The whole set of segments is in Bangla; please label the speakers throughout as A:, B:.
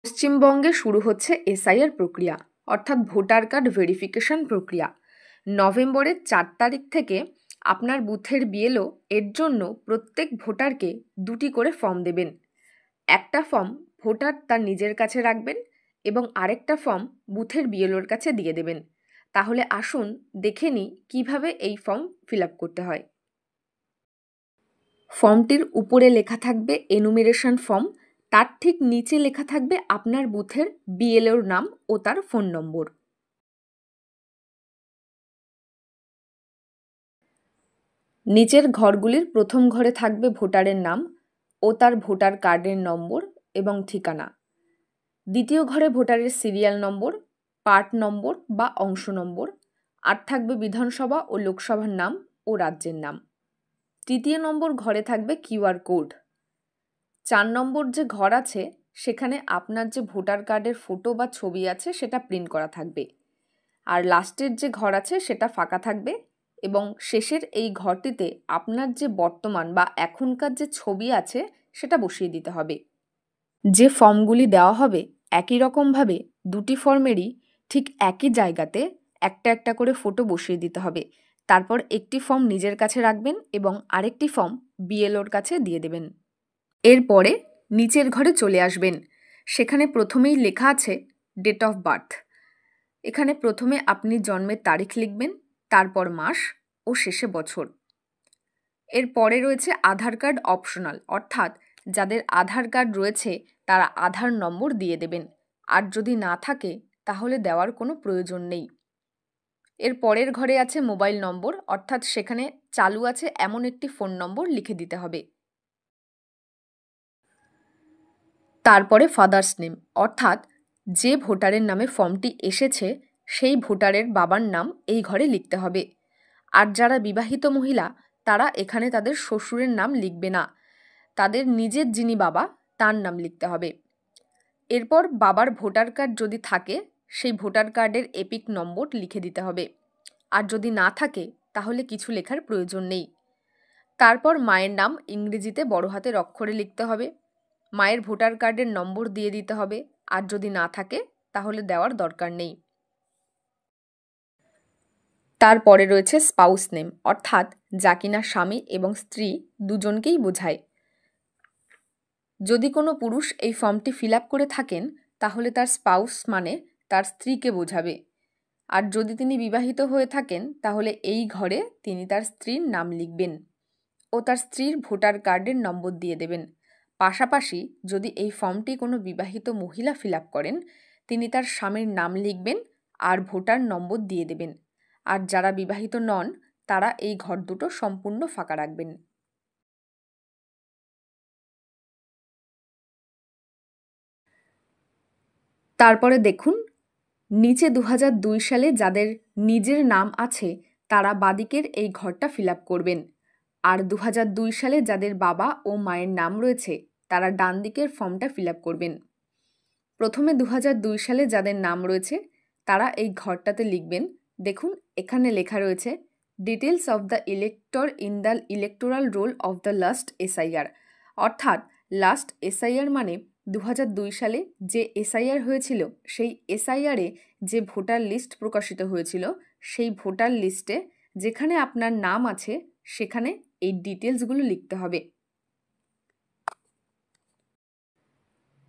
A: পশ্চিমবঙ্গে শুরু হচ্ছে এসআইআর প্রক্রিয়া অর্থাৎ ভোটার কার্ড ভেরিফিকেশন প্রক্রিয়া। নভেম্বরের 4 তারিখ থেকে আপনার বুথের বিএলও এর জন্য প্রত্যেক ভোটারকে 2টি করে ফর্ম দেবেন। একটা ফর্ম ভোটার তার নিজের কাছে রাখবেন এবং আরেকটা ফর্ম বুথের বিএলওর কাছে দিয়ে দেবেন। তাহলে আসুন দেখে নিই কীভাবে এই ফর্ম ফিল আপ করতে হয়। ফর্মটির উপরে লেখা থাকবে এনুমিরেশন ফর্ম, তার ঠিক নিচে লেখা থাকবে আপনার বুথের বিএলওর নাম ও তার ফোন নম্বর। নিচের ঘরগুলির প্রথম ঘরে থাকবে ভোটারের নাম ও তার ভোটার কার্ডের নম্বর এবং ঠিকানা। দ্বিতীয় ঘরে ভোটারের সিরিয়াল নম্বর, পার্ট নম্বর বা অংশ নম্বর, আর থাকবে বিধানসভা ও লোকসভার নাম ও রাজ্যের নাম। তৃতীয় নম্বর ঘরে থাকবে কিউআর কোড। 4 নম্বর যে ঘর আছে সেখানে আপনার যে ভোটার কার্ডের ফটো বা ছবি আছে সেটা প্রিন্ট করা থাকবে। আর লাস্টের যে ঘর আছে সেটা ফাঁকা থাকবে এবং শেষের এই ঘরটিতে আপনার যে বর্তমান বা এখনকার যে ছবি আছে সেটা বসিয়ে দিতে হবে। যে ফর্মগুলি দেওয়া হবে একই রকমভাবে 2টি ফর্মেরই ঠিক একই জায়গাতে একটা একটা করে ফটো বসিয়ে দিতে হবে। তারপর একটি ফর্ম নিজের কাছে রাখবেন এবং আরেকটি ফর্ম বিএলওর কাছে দিয়ে দেবেন। এরপরে নিচের ঘরে চলে আসবেন। সেখানে প্রথমেই লেখা আছে ডেট অফ বার্থ। এখানে প্রথমে আপনি জন্মের তারিখ লিখবেন, তারপর মাস ও শেষে বছর। এরপরে রয়েছে আধার কার্ড অপশনাল, অর্থাৎ যাদের আধার কার্ড রয়েছে তারা আধার নম্বর দিয়ে দেবেন, আর যদি না থাকে তাহলে দেওয়ার কোনো প্রয়োজন নেই। এর পরের ঘরে আছে মোবাইল নম্বর, অর্থাৎ সেখানে চালু আছে এমন একটি ফোন নম্বর লিখে দিতে হবে। তারপরে ফাদার্স নেম, অর্থাৎ যে ভোটারের নামে ফর্মটি এসেছে সেই ভোটারের বাবার নাম এই ঘরে লিখতে হবে। আর যারা বিবাহিত মহিলা তারা এখানে তাদের শ্বশুরের নাম লিখবে না, তাদের নিজের যিনি বাবা তার নাম লিখতে হবে। এরপর বাবার ভোটার কার্ড যদি থাকে সেই ভোটার কার্ডের এপিক নম্বর লিখে দিতে হবে, আর যদি না থাকে তাহলে কিছু লেখার প্রয়োজন নেই। তারপর মায়ের নাম ইংরেজিতে বড় হাতের অক্ষরে লিখতে হবে, মায়ের ভোটার কার্ডের নম্বর দিয়ে দিতে হবে, আর যদি না থাকে তাহলে দেওয়ার দরকার নেই। তারপরে রয়েছে স্পাউস নেম, অর্থাৎ যা কিনা স্বামী এবং স্ত্রী দুজনকেই বোঝায়। যদি কোনো পুরুষ এই ফর্মটি ফিল আপ করে থাকেন তাহলে তার স্পাউস মানে তার স্ত্রীকে বোঝাবে, আর যদি তিনি বিবাহিত হয়ে থাকেন তাহলে এই ঘরে তিনি তার স্ত্রীর নাম লিখবেন ও তার স্ত্রীর ভোটার কার্ডের নম্বর দিয়ে দেবেন। পাশাপাশি যদি এই ফর্মটি কোনো বিবাহিত মহিলা ফিল আপ করেন তিনি তার স্বামীর নাম লিখবেন আর ভোটার নম্বর দিয়ে দেবেন, আর যারা বিবাহিত নন তারা এই ঘর দুটো সম্পূর্ণ ফাঁকা রাখবেন। তারপরে দেখুন নিচে 2002 সালে যাদের নিজের নাম আছে তারা বাদিকের এই ঘরটা ফিল আপ করবেন, আর 2002 সালে যাদের বাবা ও মায়ের নাম রয়েছে তারা ডান দিকের ফর্মটা ফিল আপ করবেন। প্রথমে 2002 সালে যাদের নাম রয়েছে তারা এই ঘরটাতে লিখবেন। দেখুন এখানে লেখা রয়েছে details of the elector in the electoral role of the last SIR, অর্থাৎ লাস্ট এসআইআর মানে 2002 সালে যে এসআইআর হয়েছিল সেই এসআইআরে যে ভোটার লিস্ট প্রকাশিত হয়েছিল সেই ভোটার লিস্টে যেখানে আপনার নাম আছে সেখানে এই ডিটেলসগুলো লিখতে হবে।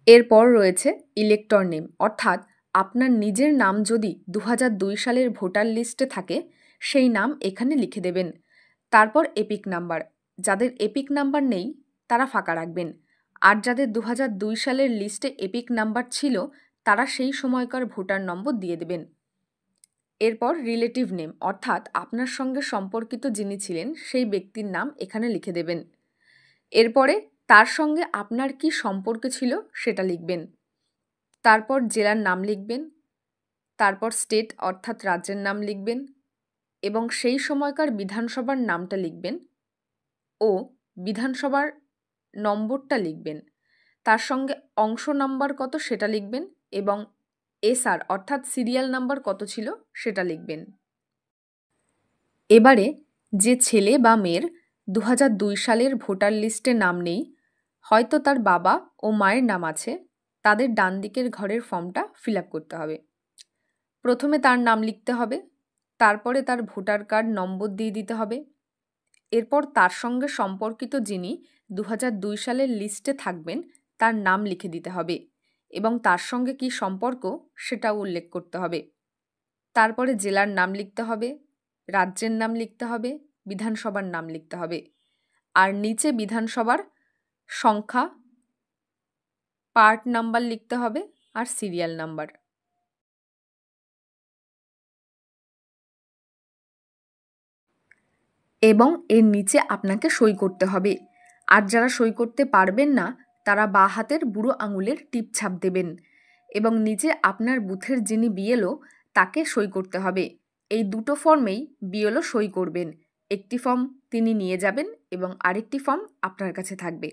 A: এরপর রয়েছে ইলেক্টর নেম, অর্থাৎ আপনার নিজের নাম যদি 2002 সালের ভোটার লিস্টে থাকে সেই নাম এখানে লিখে দেবেন। তারপর এপিক নাম্বার, যাদের এপিক নাম্বার নেই তারা ফাঁকা রাখবেন, আর যাদের 2002 সালের লিস্টে এপিক নাম্বার ছিল তারা সেই সময়কার ভোটার নম্বর দিয়ে দেবেন। এরপর রিলেটিভ নেম, অর্থাৎ আপনার সঙ্গে সম্পর্কিত যিনি ছিলেন সেই ব্যক্তির নাম এখানে লিখে দেবেন। এরপরে তার সঙ্গে আপনার কি সম্পর্ক ছিল সেটা লিখবেন। তারপর জেলার নাম লিখবেন, তারপর স্টেট অর্থাৎ রাজ্যের নাম লিখবেন এবং সেই সময়কার বিধানসভার নামটা লিখবেন ও বিধানসভার নম্বরটা লিখবেন। তার সঙ্গে অংশ নাম্বার কত সেটা লিখবেন এবং এসআর অর্থাৎ সিরিয়াল নাম্বার কত ছিল সেটা লিখবেন। এবারে যে ছেলে বা মেয়ের 2002 সালের ভোটার লিস্টে নাম নেই, হয়তো তার বাবা ও মায়ের নাম আছে, তাদের ডান দিকের ঘরের ফর্মটা ফিল আপ করতে হবে। প্রথমে তার নাম লিখতে হবে, তারপরে তার ভোটার কার্ড নম্বর দিয়ে দিতে হবে। এরপর তার সঙ্গে সম্পর্কিত যিনি 2002 সালের লিস্টে থাকবেন তার নাম লিখে দিতে হবে এবং তার সঙ্গে কী সম্পর্ক সেটাও উল্লেখ করতে হবে। তারপরে জেলার নাম লিখতে হবে, রাজ্যের নাম লিখতে হবে, বিধানসভার নাম লিখতে হবে। আর নিচে বিধানসভার সংখ্যা, পার্ট নাম্বার লিখতে হবে আর সিরিয়াল নাম্বার। এবং এর নিচে আপনাকে সই করতে হবে। আর যারা সই করতে পারবেন না তারা বাঁ হাতের বুড়ো আঙুলের টিপ ছাপ দেবেন এবং নিচে আপনার বুথের যিনি বিএলও তাকে সই করতে হবে। এই দুটো ফর্মেই বিএলও সই করবেন। একটি ফর্ম তিনি নিয়ে যাবেন এবং আরেকটি ফর্ম আপনার কাছে থাকবে।